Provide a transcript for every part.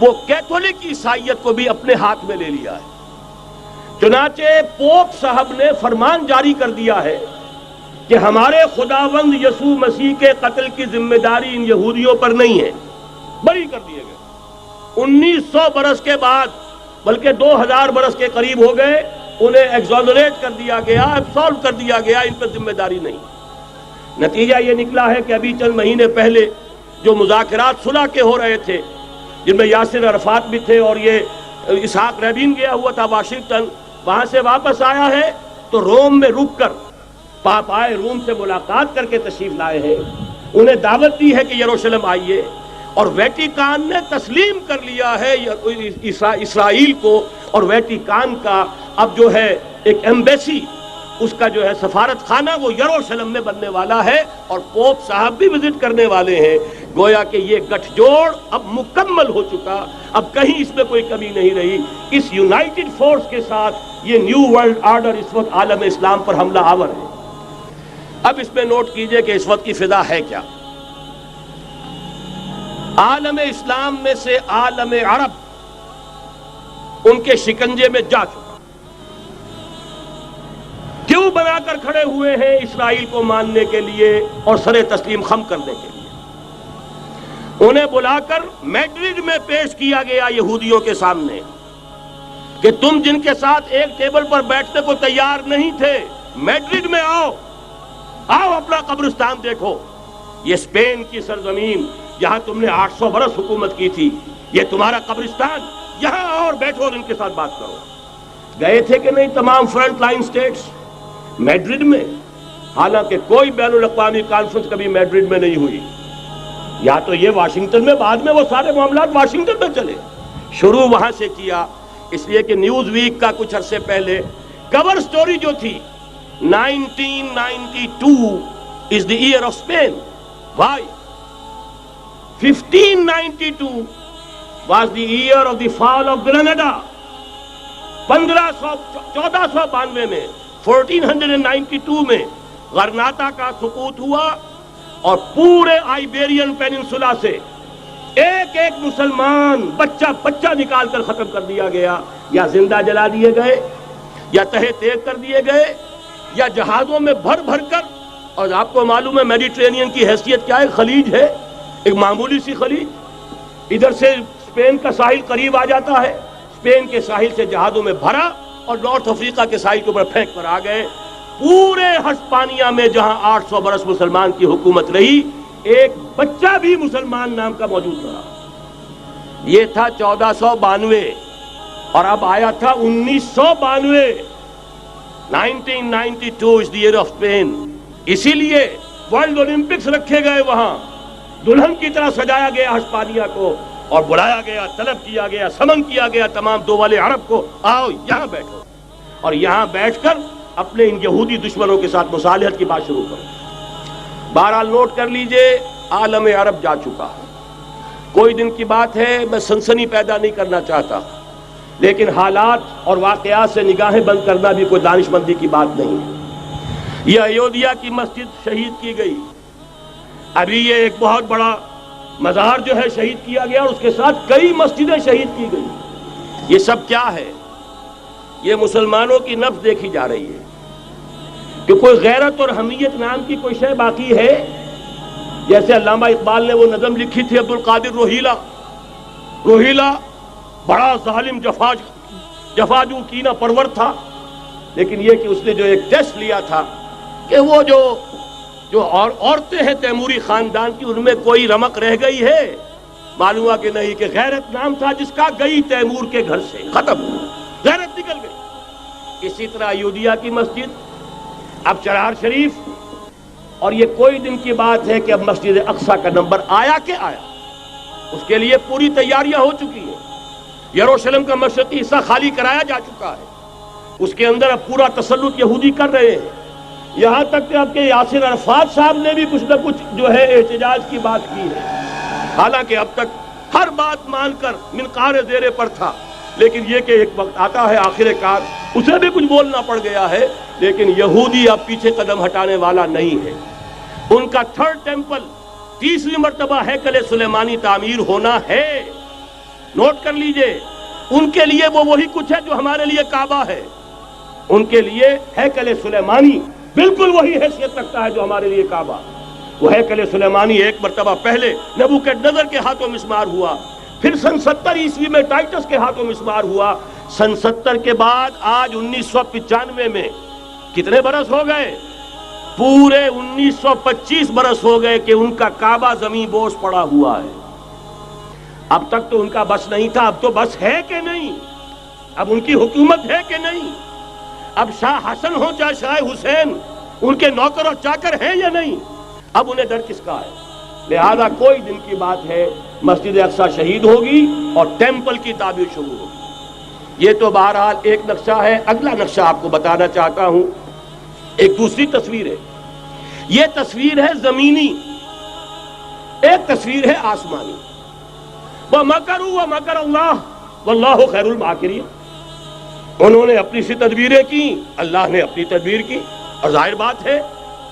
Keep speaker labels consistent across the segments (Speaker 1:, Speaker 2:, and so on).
Speaker 1: وہ کیتھولک عیسائیت کو بھی اپنے ہاتھ میں لے لیا ہے۔ چنانچہ پوپ صاحب نے فرمان جاری کر دیا ہے کہ ہمارے خداوند یسوع مسیح کے قتل کی ذمہ داری ان یہودیوں پر نہیں ہے، بری کر دیے گئے۔ 1900 برس کے بعد، بلکہ 2000 برس کے قریب ہو گئے، انہیں ایگزونریٹ کر دیا گیا، ایبسالو کر دیا گیا، ان پر ذمہ داری نہیں۔ نتیجہ یہ نکلا ہے کہ ابھی چند مہینے پہلے جو مذاکرات صلح کے ہو رہے تھے، جن میں یاسر عرفات بھی تھے اور یہ اسحاق رابین گیا ہوا تھا واشنگٹن، وہاں سے واپس آیا ہے تو روم میں رک کر پاپائے روم سے ملاقات کر کے تشریف لائے ہیں، انہیں دعوت دی ہے کہ یروشلم آئیے، اور ویٹیکان نے تسلیم کر لیا ہے اسرائیل کو، اور ویٹیکان کا اب جو ہے ایک ایمبیسی، اس کا جو ہے سفارت خانہ وہ یروشلم میں بننے والا ہے، اور پوپ صاحب بھی وزٹ کرنے والے ہیں۔ گویا کہ یہ گٹھ جوڑ اب مکمل ہو چکا، اب کہیں اس میں کوئی کمی نہیں رہی۔ اس یونائٹڈ فورس کے ساتھ یہ نیو ورلڈ آرڈر اس وقت عالم اسلام پر حملہ آور ہے۔ اب اس میں نوٹ کیجئے کہ اس وقت کی فضا ہے کیا۔ عالم اسلام میں سے عالم عرب ان کے شکنجے میں جا چکا، کیوں بنا کر کھڑے ہوئے ہیں اسرائیل کو ماننے کے لیے اور سر تسلیم خم کرنے کے لیے۔ انہیں بلا کر میڈرڈ میں پیش کیا گیا یہودیوں کے سامنے کہ تم جن کے ساتھ ایک ٹیبل پر بیٹھنے کو تیار نہیں تھے، میڈرڈ میں آؤ، آؤ اپنا قبرستان دیکھو، یہ اسپین کی سرزمین جہاں تم نے 800 برس حکومت کی تھی، یہ تمہارا قبرستان، یہاں آؤ اور بیٹھو اور ان کے ساتھ بات کرو۔ گئے تھے کہ نہیں تمام فرنٹ لائن سٹیٹس میڈرڈ میں؟ حالانکہ کوئی بین الاقوامی کانفرنس کبھی میڈرڈ میں نہیں ہوئی، یا تو یہ واشنگٹن میں، بعد میں وہ سارے معاملات واشنگٹن میں چلے، شروع وہاں سے کیا۔ اس لیے کہ نیوز ویک کا کچھ عرصے پہلے کور سٹوری جو تھی 1992 is the year of Spain. Why? 1592 was the year of the fall of Granada. 1492 میں 1492 میں غرناطہ کا سقوط ہوا، اور پورے آئیبیرین پیننسولا سے ایک ایک مسلمان بچہ نکال کر ختم کر دیا گیا، یا زندہ جلا دیے گئے، یا تہہ تیگ کر دیے گئے، یا جہازوں میں بھر بھر کر۔ اور آپ کو معلوم ہے میڈیٹرینین کی حیثیت کیا ہے، خلیج ہے، ایک معمولی سی خلیج، ادھر سے اسپین کا ساحل قریب آ جاتا ہے، اسپین کے ساحل سے جہازوں میں بھرا اور نارتھ افریقہ کے ساحل کے اوپر پھینک کر آ گئے۔ پورے ہسپانیہ میں جہاں 800 برس مسلمان کی حکومت رہی، ایک بچہ بھی مسلمان نام کا موجود رہا۔ یہ تھا 1492، اور اب آیا تھا 1992۔ 1992 is the year of Spain۔ اسی لیے ورلڈ اولمپکس رکھے گئے، وہاں دلہن کی طرح سجایا گیا ہسپانیہ کو، اور بلایا گیا، طلب کیا گیا، سمن کیا گیا تمام دول عرب کو، آؤ یہاں بیٹھو، اور یہاں بیٹھ کر اپنے ان یہودی دشمنوں کے ساتھ مصالحت کی بات شروع کرو۔ بہرحال نوٹ کر لیجئے، عالم عرب جا چکا ہے۔ کوئی دن کی بات ہے، میں سنسنی پیدا نہیں کرنا چاہتا، لیکن حالات اور واقعات سے نگاہیں بند کرنا بھی کوئی دانش مندی کی بات نہیں ہے۔ یہ ایودھیا کی مسجد شہید کی گئی، ابھی یہ ایک بہت بڑا مزار جو ہے شہید کیا گیا، اور اس کے ساتھ کئی مسجدیں شہید کی گئی۔ یہ سب کیا ہے؟ یہ مسلمانوں کی نفس دیکھی جا رہی ہے کہ کوئی غیرت اور حمیت نام کی کوئی شے باقی ہے؟ جیسے علامہ اقبال نے وہ نظم لکھی تھی، عبد القادر روہیلا بڑا ظالم جفاجو کینہ پرور تھا، لیکن یہ کہ اس نے جو ایک ٹیسٹ لیا تھا کہ وہ جو عورتیں ہیں تیموری خاندان کی، ان میں کوئی رمق رہ گئی ہے؟ معلوم ہوا کہ نہیں، کہ غیرت نام تھا جس کا گئی تیمور کے گھر سے، ختم، غیرت نکل گئی۔ اسی طرح ایودھیا کی مسجد، اب چرار شریف، اور یہ کوئی دن کی بات ہے کہ اب مسجد اقصیٰ کا نمبر آیا کہ آیا، اس کے لیے پوری تیاریاں ہو چکی ہیں۔ یروشلم کا مشرقی حصہ خالی کرایا جا چکا ہے، اس کے اندر اب پورا تسلط یہودی کر رہے ہیں، یہاں تک کہ اب کے یاسر عرفات صاحب نے بھی کچھ نہ کچھ جو ہے احتجاج کی بات کی ہے، حالانکہ اب تک ہر بات مان کر منقار زیر پر تھا، لیکن یہ کہ ایک وقت آتا ہے آخر کار اسے بھی کچھ بولنا پڑ گیا ہے۔ لیکن یہودی اب پیچھے قدم ہٹانے والا نہیں ہے۔ ان کا تھرڈ ٹیمپل، تیسری مرتبہ ہیکل سلیمانی تعمیر ہونا ہے، نوٹ کر لیجئے، ان کے لیے وہ وہی کچھ ہے جو ہمارے لیے کعبہ ہے. ان کے لیے ہیکل سلیمانی بالکل وہی حیثیت رکھتا ہے جو ہمارے لیے کعبہ. وہ ہیکل سلیمانی ایک مرتبہ پہلے نبوکدنضر کے ہاتھوں مسمار ہوا، پھر سن 70 عیسوی میں ٹائٹس کے ہاتھوں مسمار ہوا. سن 70 کے بعد آج 1995 میں کتنے برس ہو گئے؟ پورے 1925 برس ہو گئے کہ ان کا کعبہ زمین بوس پڑا ہوا ہے. اب تک تو ان کا بس نہیں تھا، اب تو بس ہے کہ نہیں؟ اب ان کی حکومت ہے کہ نہیں؟ اب شاہ حسن ہو چاہے شاہ حسین، ان کے نوکر اور چاکر ہیں یا نہیں؟ اب انہیں ڈر کس کا ہے؟ لہذا کوئی دن کی بات ہے مسجد اقصی شہید ہوگی اور ٹیمپل کی تعمیر شروع ہوگی. یہ تو بہرحال ایک نقشہ ہے. اگلا نقشہ آپ کو بتانا چاہتا ہوں، ایک دوسری تصویر ہے. یہ تصویر ہے زمینی، ایک تصویر ہے آسمانی. وَمَكَرُوا وَمَكَرَ اللَّهُ وَاللَّهُ خَيْرُ الْمَاكِرِينَ. انہوں نے اپنی سی تدبیریں کی، اللہ نے اپنی تدبیر کی، اور ظاہر بات ہے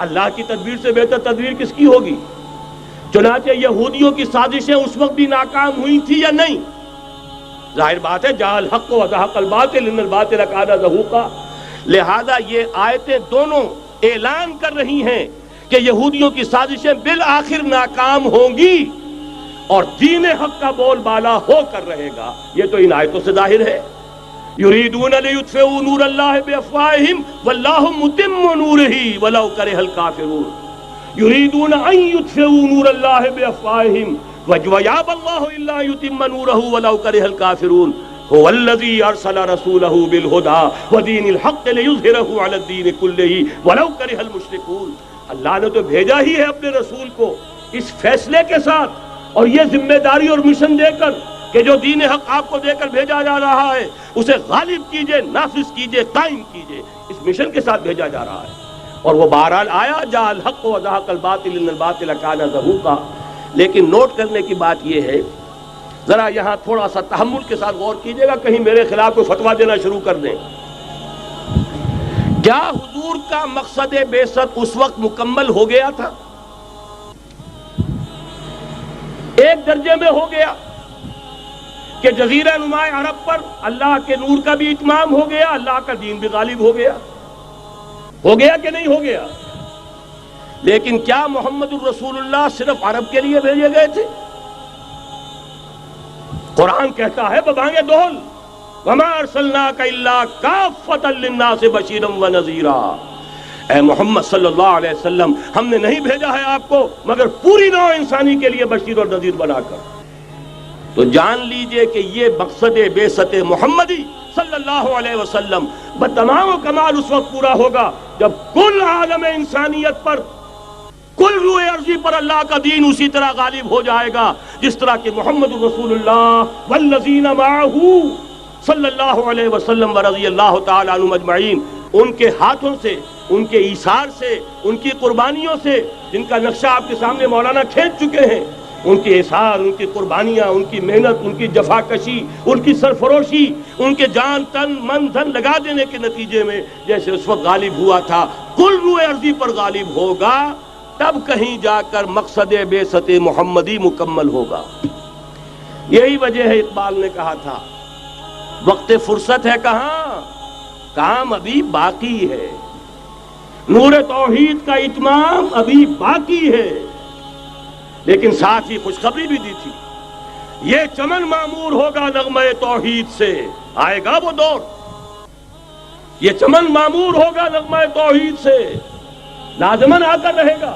Speaker 1: اللہ کی تدبیر سے بہتر تدبیر کس کی ہوگی؟ چنانچہ یہودیوں کی سازشیں اس وقت بھی ناکام ہوئی تھی یا نہیں؟ ظاہر بات ہے جاء الحق وزهق الباطل ان الباطل کان زہوقا. لہذا یہ آیتیں دونوں اعلان کر رہی ہیں کہ یہودیوں کی سازشیں بالآخر ناکام ہوں گی اور دین حق کا بول بالا ہو کر رہے گا. یہ تو ان آیتوں سے ظاہر ہے. یریدون لیطفئوا نور اللہ بافواہہم واللہ متم نورہ ولو کرہ الکافرون. یریدون ان یطفئوا نور اللہ بافواہہم ویابى اللہ الا یتم نورہ ولو کرہ الکافرون. هو الذی ارسل رسولہ بالہدى ودین الحق لیظہرہ علی الدین کلہ ولو کرہ المشرکون. اللہ نے تو بھیجا ہی ہے اپنے رسول کو اس فیصلے کے ساتھ اور یہ ذمہ داری اور مشن دے کر کہ جو دین حق آپ کو دے کر بھیجا جا رہا ہے اسے غالب کیجئے، نافذ کیجئے، قائم کیجئے. اس مشن کے ساتھ بھیجا جا رہا ہے اور وہ بہرحال آیا جاء الحق وزهق الباطل ان الباطل کان زہوقا. لیکن نوٹ کرنے کی بات یہ ہے، ذرا یہاں تھوڑا سا تحمل کے ساتھ غور کیجئے گا، کہیں میرے خلاف کوئی فتویٰ دینا شروع کر دیں. کیا حضور کا مقصد بعثت اس وقت مکمل ہو گیا تھا؟ ایک درجے میں ہو گیا کہ جزیرہ نماء عرب پر اللہ کے نور کا بھی اتمام ہو گیا، اللہ کا دین بھی غالب ہو گیا. ہو گیا کہ نہیں ہو گیا؟ لیکن کیا محمد الرسول اللہ صرف عرب کے لیے بھیجے گئے تھے؟ قرآن کہتا ہے ببانگ دہل وما ارسلناک الا کافۃ للناس بشیرا ونذیرا. اے محمد صلی اللہ علیہ وسلم، ہم نے نہیں بھیجا ہے آپ کو مگر پوری نوع انسانی کے لیے بشیر اور نذیر بنا کر. تو جان لیجئے کہ یہ مقصد بعثت محمدی صلی اللہ علیہ وسلم بتمام و کمال اس وقت پورا ہوگا جب کل عالم انسانیت پر، کل روئے ارضی پر اللہ کا دین اسی طرح غالب ہو جائے گا جس طرح کہ محمد رسول اللہ والذین معہ صلی اللہ علیہ وسلم ورضی اللہ تعالی عنہم اجمعین، ان کے ہاتھوں سے، ان کے ایثار سے، ان کی قربانیوں سے، جن کا نقشہ آپ کے سامنے مولانا کھینچ چکے ہیں، ان کے اثار، ان کی قربانیاں، ان کی محنت، ان کی جفاکشی، ان کی سرفروشی، ان کے جان تن من دھن لگا دینے کے نتیجے میں جیسے اس وقت غالب ہوا تھا کل روئے ارضی پر غالب ہوگا، تب کہیں جا کر مقصد بعثت محمدی مکمل ہوگا. یہی وجہ ہے اقبال نے کہا تھا وقت فرصت ہے کہاں، کام ابھی باقی ہے، نور توحید کا اتمام ابھی باقی ہے. لیکن ساتھ ہی خوشخبری بھی دی تھی، یہ چمن معمور ہوگا نغمہ توحید سے. آئے گا وہ دور، یہ چمن معمور ہوگا نغمہ توحید سے، لازماً آ کر رہے گا.